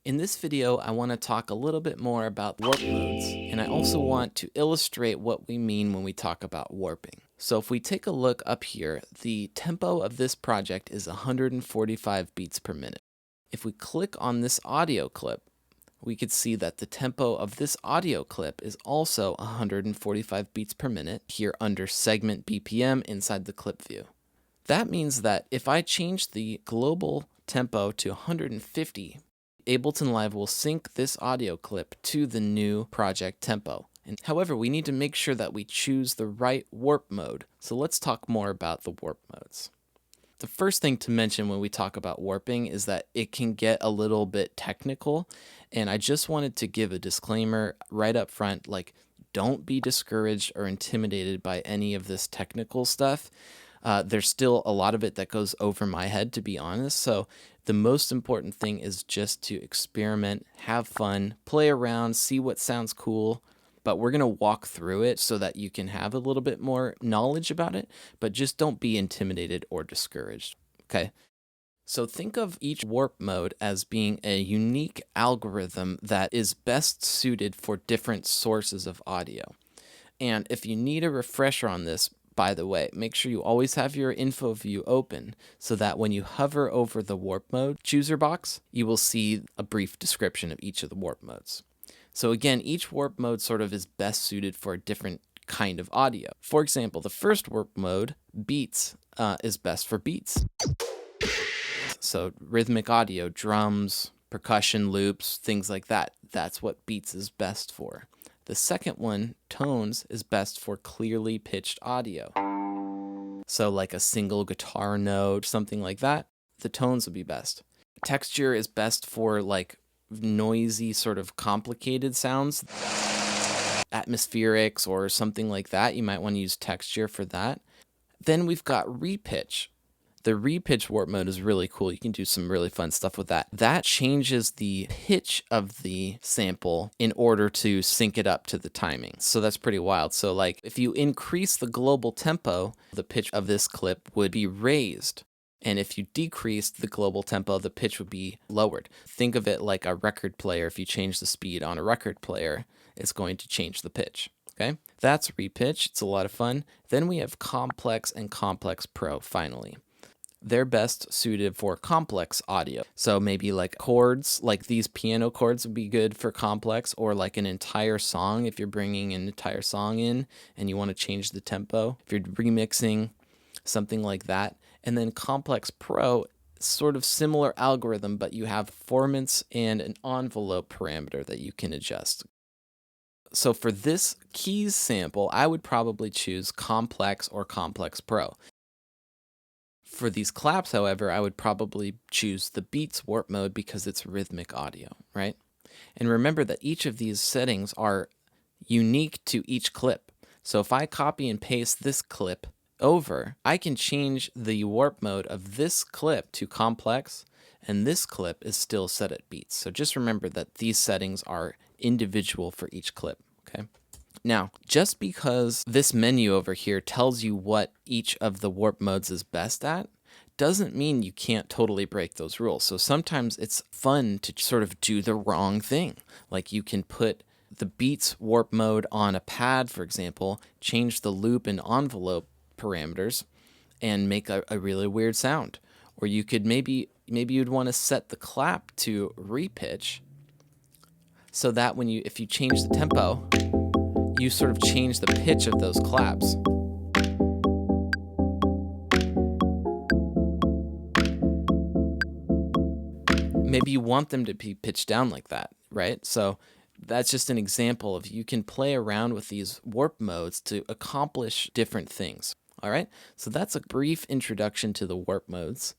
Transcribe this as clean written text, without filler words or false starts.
In this video, I want to talk a little bit more about warp modes, and I also want to illustrate what we mean when we talk about warping. So if we take a look up here, the tempo of this project is 145 beats per minute. If we click on this audio clip, we could see that the tempo of this audio clip is also 145 beats per minute here under segment BPM inside the clip view. That means that if I change the global tempo to 150, Ableton Live will sync this audio clip to the new project tempo. However, we need to make sure that we choose the right warp mode. So let's talk more about the warp modes. The first thing to mention when we talk about warping is that it can get a little bit technical. And I just wanted to give a disclaimer right up front, like, don't be discouraged or intimidated by any of this technical stuff. There's still a lot of it that goes over my head, to be honest. So the most important thing is just to experiment, have fun, play around, see what sounds cool. But we're going to walk through it so that you can have a little bit more knowledge about it, but just don't be intimidated or discouraged. Okay. So think of each warp mode as being a unique algorithm that is best suited for different sources of audio. And if you need a refresher on this, by the way, make sure you always have your info view open so that when you hover over the warp mode chooser box, you will see a brief description of each of the warp modes. So again, each warp mode sort of is best suited for a different kind of audio. For example, the first warp mode, beats, is best for beats. So rhythmic audio, drums, percussion loops, things like that. That's what beats is best for. The second one, tones, is best for clearly pitched audio. So like a single guitar note, something like that, the tones would be best. Texture is best for like noisy, sort of complicated sounds, atmospherics or something like that. You might want to use texture for that. Then we've got repitch. The repitch warp mode is really cool. You can do some really fun stuff with that. That changes the pitch of the sample in order to sync it up to the timing. So that's pretty wild. So like if you increase the global tempo, the pitch of this clip would be raised. And if you decrease the global tempo, the pitch would be lowered. Think of it like a record player. If you change the speed on a record player, it's going to change the pitch. Okay, that's repitch. It's a lot of fun. Then we have complex and complex pro finally. They're best suited for complex audio. So maybe like chords, like these piano chords would be good for complex, or like an entire song if you're bringing an entire song in and you want to change the tempo. If you're remixing, something like that. And then complex pro, sort of similar algorithm, but you have performance and an envelope parameter that you can adjust. So for this keys sample, I would probably choose complex or complex pro. For these claps, however, I would probably choose the beats warp mode because it's rhythmic audio, right? And remember that each of these settings are unique to each clip. So if I copy and paste this clip over, I can change the warp mode of this clip to complex, and this clip is still set at beats. So just remember that these settings are individual for each clip, okay? Now, just because this menu over here tells you what each of the warp modes is best at, doesn't mean you can't totally break those rules. So sometimes it's fun to sort of do the wrong thing. Like you can put the beats warp mode on a pad, for example, change the loop and envelope parameters, and make a really weird sound. Or you could maybe you'd want to set the clap to repitch so that if you change the tempo, you sort of change the pitch of those claps. Maybe you want them to be pitched down like that, right? So that's just an example of you can play around with these warp modes to accomplish different things. All right, so that's a brief introduction to the warp modes.